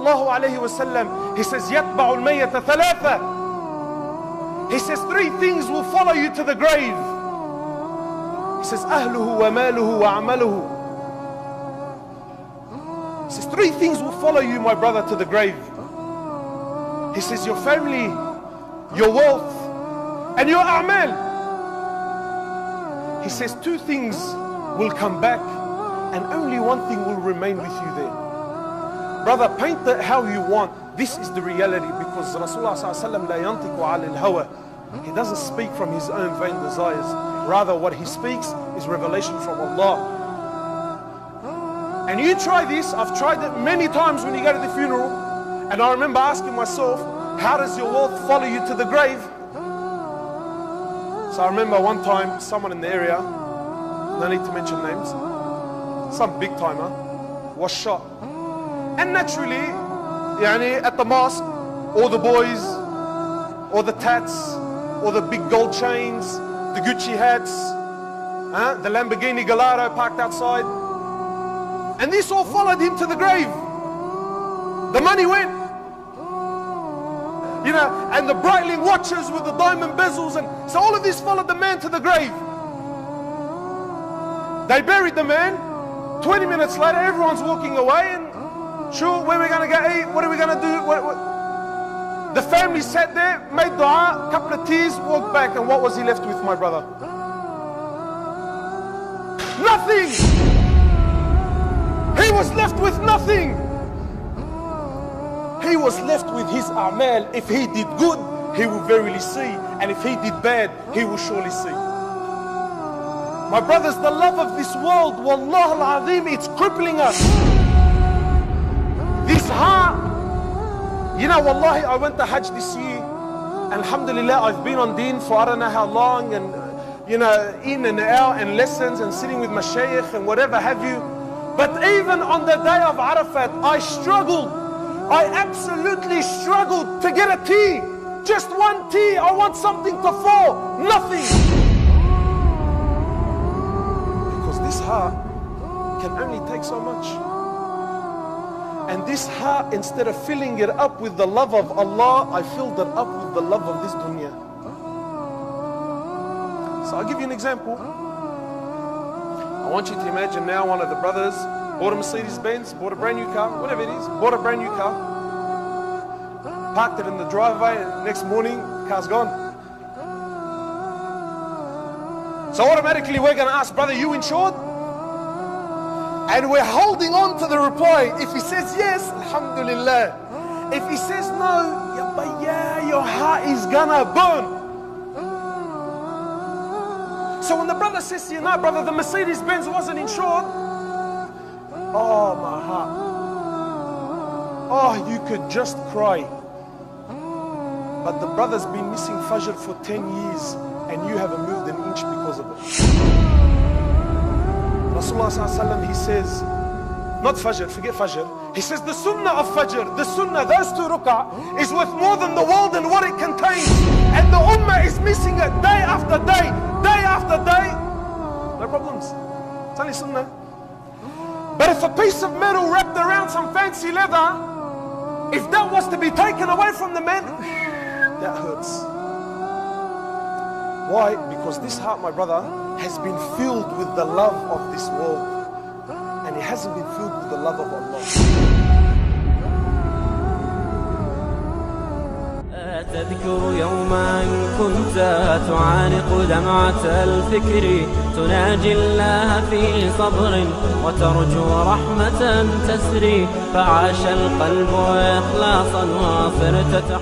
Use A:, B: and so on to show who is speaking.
A: sallallahu alayhi wa sallam, he says, يَتْبَعُ الْمَيَّةَ ثَلَاثَةً. He says 3 things will follow you to the grave. He says, أَهْلُهُ وَمَالُهُ وَعَمَلُهُ. He says 3 things will follow you, my brother, to the grave. He says your family, your wealth, and your a'mal. He says 2 things will come back and only 1 thing will remain with you there. Brother, paint it how you want. This is the reality, because Rasulullah sallallahu alaihi wasallam la yantiqu alil hawa. He doesn't speak from his own vain desires. Rather, what he speaks is revelation from Allah. And you try this. I've tried it many times when you go to the funeral. And I remember asking myself, how does your wealth follow you to the grave? So I remember one time someone in the area, no need to mention names, some big timer, was shot. And naturally, at the mosque, all the boys, all the tats, all the big gold chains, the Gucci hats, the Lamborghini Gallardo parked outside. And this all followed him to the grave. The money went. And the Breitling watches with the diamond bezels, and so all of this followed the man to the grave. They buried the man. 20 minutes later, everyone's walking away, and sure, where are we going to go eat? What are we going to do? The family sat there, made dua, a couple of tears, walked back, and what was he left with, my brother? Nothing! He was left with nothing! He was left with his a'mal. If he did good, he will verily see. And if he did bad, he will surely see. My brothers, the love of this world, wallah al-azim, it's crippling us. This heart, wallahi, I went to Hajj this year. Alhamdulillah, I've been on deen for I don't know how long, and in and out, and lessons, and sitting with mashayikh, and whatever have you. But even on the day of Arafat, I struggled. I absolutely struggled to get a tea. Just 1 tea. I want something to fall. Nothing. Because this heart can only take so much. And this heart, instead of filling it up with the love of Allah, I filled it up with the love of this dunya. So I'll give you an example. I want you to imagine now one of the brothers bought a Mercedes Benz, bought a brand new car, whatever it is, bought a brand new car, parked it in the driveway, and next morning, the car's gone. So automatically we're going to ask, brother, you insured? And we're holding on to the reply. If he says yes, alhamdulillah. If he says no, your heart is going to burn. So when the brother says to you, no, brother, the Mercedes Benz wasn't insured. Oh, my heart. Oh, you could just cry. But the brother's been missing Fajr for 10 years and you haven't moved an inch because of it. Rasulullah sallallahu alaihi wasallam, he says, not Fajr, forget Fajr. He says the Sunnah of Fajr, the Sunnah, those 2 rak'ah, is worth more than the world and what it contains. And the Ummah is missing it day after day, day after day. No problems. It's only Sunnah. But if a piece of metal wrapped around some fancy leather, if that was to be taken away from the man, that hurts. Why? Because this heart, my brother, has been filled with the love of this world. And it hasn't been filled with the love of Allah.
B: تذكر يوما كنت تعانق دمعة الفكر تناجي الله في صبر وترجو رحمة تسري فعاش القلب إخلاصا وصرت